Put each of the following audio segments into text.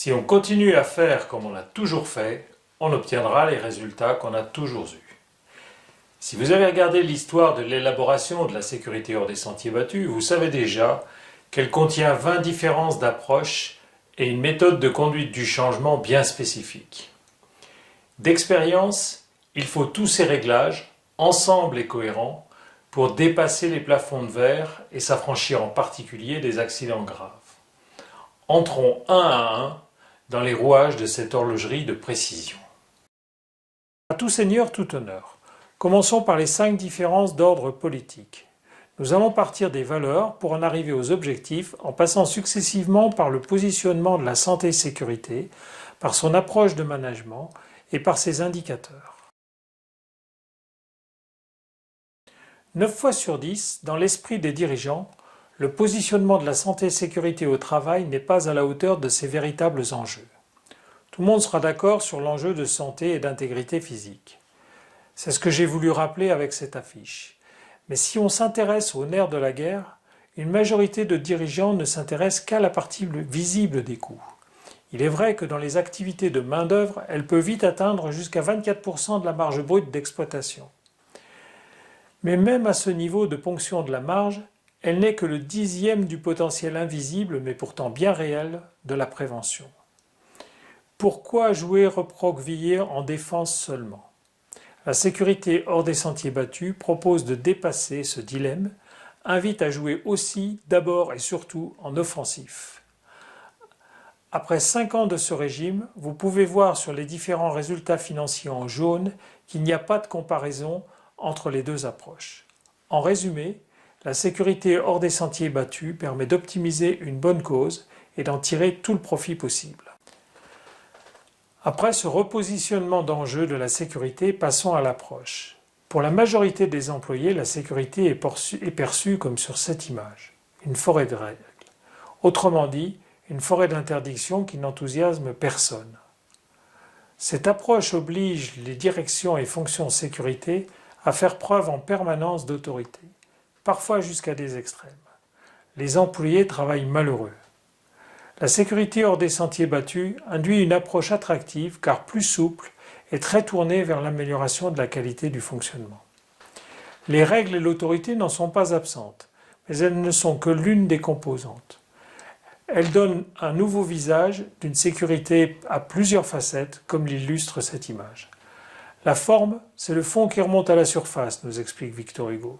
Si on continue à faire comme on a toujours fait, on obtiendra les résultats qu'on a toujours eus. Si vous avez regardé l'histoire de l'élaboration de la sécurité hors des sentiers battus, vous savez déjà qu'elle contient 20 différences d'approche et une méthode de conduite du changement bien spécifique. D'expérience, il faut tous ces réglages, ensemble et cohérents, pour dépasser les plafonds de verre et s'affranchir en particulier des accidents graves. Entrons un à un dans les rouages de cette horlogerie de précision. À tout seigneur, tout honneur. Commençons par les 5 différences d'ordre politique. Nous allons partir des valeurs pour en arriver aux objectifs en passant successivement par le positionnement de la santé-sécurité, par son approche de management et par ses indicateurs. 9 fois sur 10, dans l'esprit des dirigeants, le positionnement de la santé-sécurité au travail n'est pas à la hauteur de ses véritables enjeux. Tout le monde sera d'accord sur l'enjeu de santé et d'intégrité physique. C'est ce que j'ai voulu rappeler avec cette affiche. Mais si on s'intéresse au nerf de la guerre, une majorité de dirigeants ne s'intéressent qu'à la partie visible des coûts. Il est vrai que dans les activités de main-d'œuvre, elle peut vite atteindre jusqu'à 24% de la marge brute d'exploitation. Mais même à ce niveau de ponction de la marge, elle n'est que le 10e du potentiel invisible, mais pourtant bien réel, de la prévention. Pourquoi jouer recroquevillé en défense seulement ? La sécurité hors des sentiers battus propose de dépasser ce dilemme, invite à jouer aussi, d'abord et surtout, en offensif. Après 5 ans de ce régime, vous pouvez voir sur les différents résultats financiers en jaune qu'il n'y a pas de comparaison entre les deux approches. En résumé, la sécurité hors des sentiers battus permet d'optimiser une bonne cause et d'en tirer tout le profit possible. Après ce repositionnement d'enjeux de la sécurité, passons à l'approche. Pour la majorité des employés, la sécurité est perçue comme sur cette image, une forêt de règles. Autrement dit, une forêt d'interdictions qui n'enthousiasme personne. Cette approche oblige les directions et fonctions de sécurité à faire preuve en permanence d'autorité, parfois jusqu'à des extrêmes. Les employés travaillent malheureux. La sécurité hors des sentiers battus induit une approche attractive car plus souple et très tournée vers l'amélioration de la qualité du fonctionnement. Les règles et l'autorité n'en sont pas absentes, mais elles ne sont que l'une des composantes. Elles donnent un nouveau visage d'une sécurité à plusieurs facettes, comme l'illustre cette image. La forme, c'est le fond qui remonte à la surface, nous explique Victor Hugo.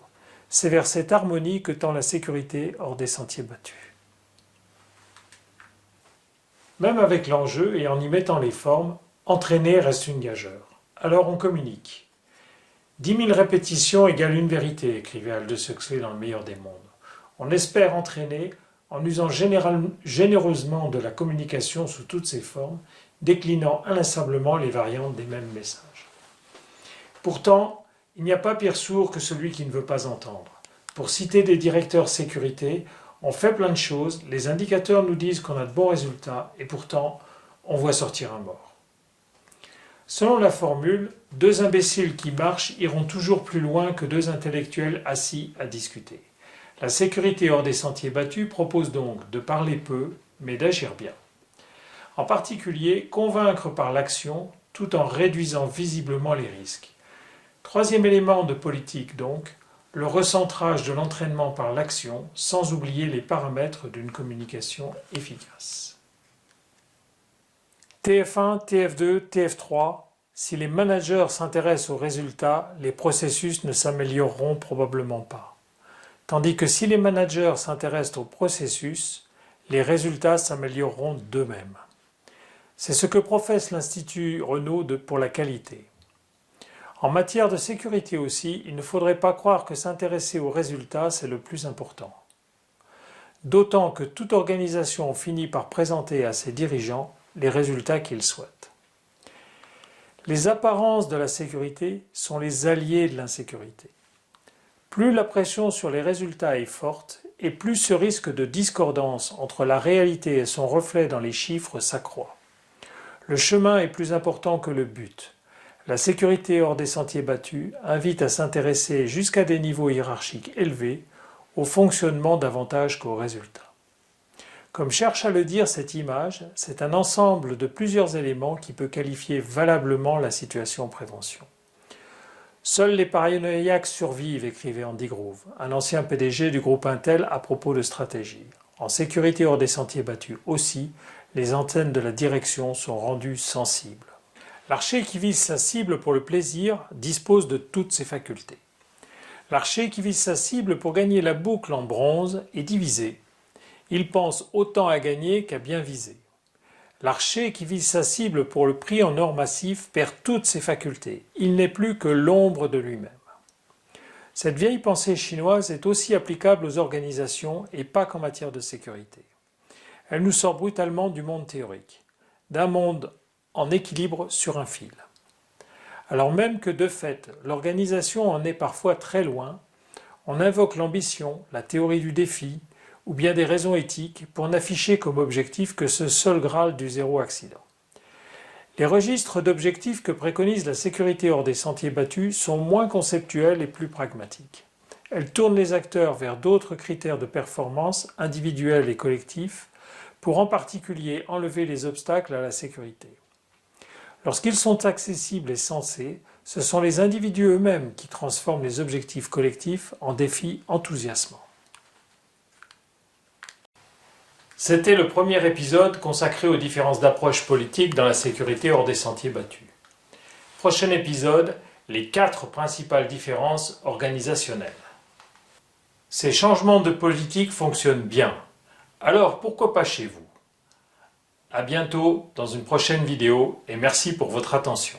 C'est vers cette harmonie que tend la sécurité hors des sentiers battus. Même avec l'enjeu et en y mettant les formes, entraîner reste une gageure. Alors on communique. 10 000 répétitions égale une vérité, écrivait Aldous Huxley dans Le meilleur des mondes. On espère entraîner en usant généreusement de la communication sous toutes ses formes, déclinant inlassablement les variantes des mêmes messages. Pourtant, il n'y a pas pire sourd que celui qui ne veut pas entendre. Pour citer des directeurs sécurité, on fait plein de choses, les indicateurs nous disent qu'on a de bons résultats et pourtant, on voit sortir un mort. Selon la formule, 2 imbéciles qui marchent iront toujours plus loin que 2 intellectuels assis à discuter. La sécurité hors des sentiers battus propose donc de parler peu, mais d'agir bien. En particulier, convaincre par l'action tout en réduisant visiblement les risques. 3e élément de politique donc, le recentrage de l'entraînement par l'action sans oublier les paramètres d'une communication efficace. TF1, TF2, TF3, si les managers s'intéressent aux résultats, les processus ne s'amélioreront probablement pas. Tandis que si les managers s'intéressent au processus, les résultats s'amélioreront d'eux-mêmes. C'est ce que professe l'Institut Renault pour la qualité. En matière de sécurité aussi, il ne faudrait pas croire que s'intéresser aux résultats, c'est le plus important. D'autant que toute organisation finit par présenter à ses dirigeants les résultats qu'ils souhaitent. Les apparences de la sécurité sont les alliés de l'insécurité. Plus la pression sur les résultats est forte, et plus ce risque de discordance entre la réalité et son reflet dans les chiffres s'accroît. Le chemin est plus important que le but. La sécurité hors des sentiers battus invite à s'intéresser jusqu'à des niveaux hiérarchiques élevés au fonctionnement davantage qu'aux résultats. Comme cherche à le dire cette image, c'est un ensemble de plusieurs éléments qui peut qualifier valablement la situation prévention. Seuls les paranoïaques survivent, écrivait Andy Grove, un ancien PDG du groupe Intel à propos de stratégie. En sécurité hors des sentiers battus aussi, les antennes de la direction sont rendues sensibles. L'archer qui vise sa cible pour le plaisir dispose de toutes ses facultés. L'archer qui vise sa cible pour gagner la boucle en bronze est divisé. Il pense autant à gagner qu'à bien viser. L'archer qui vise sa cible pour le prix en or massif perd toutes ses facultés. Il n'est plus que l'ombre de lui-même. Cette vieille pensée chinoise est aussi applicable aux organisations et pas qu'en matière de sécurité. Elle nous sort brutalement du monde théorique, d'un monde en équilibre sur un fil. Alors même que de fait, l'organisation en est parfois très loin, on invoque l'ambition, la théorie du défi, ou bien des raisons éthiques pour n'afficher comme objectif que ce seul Graal du zéro accident. Les registres d'objectifs que préconise la sécurité hors des sentiers battus sont moins conceptuels et plus pragmatiques. Elles tournent les acteurs vers d'autres critères de performance individuels et collectifs pour en particulier enlever les obstacles à la sécurité. Lorsqu'ils sont accessibles et sensés, ce sont les individus eux-mêmes qui transforment les objectifs collectifs en défis enthousiasmants. C'était le premier épisode consacré aux différences d'approche politique dans la sécurité hors des sentiers battus. Prochain épisode, les 4 principales différences organisationnelles. Ces changements de politique fonctionnent bien. Alors pourquoi pas chez vous ? À bientôt dans une prochaine vidéo et merci pour votre attention.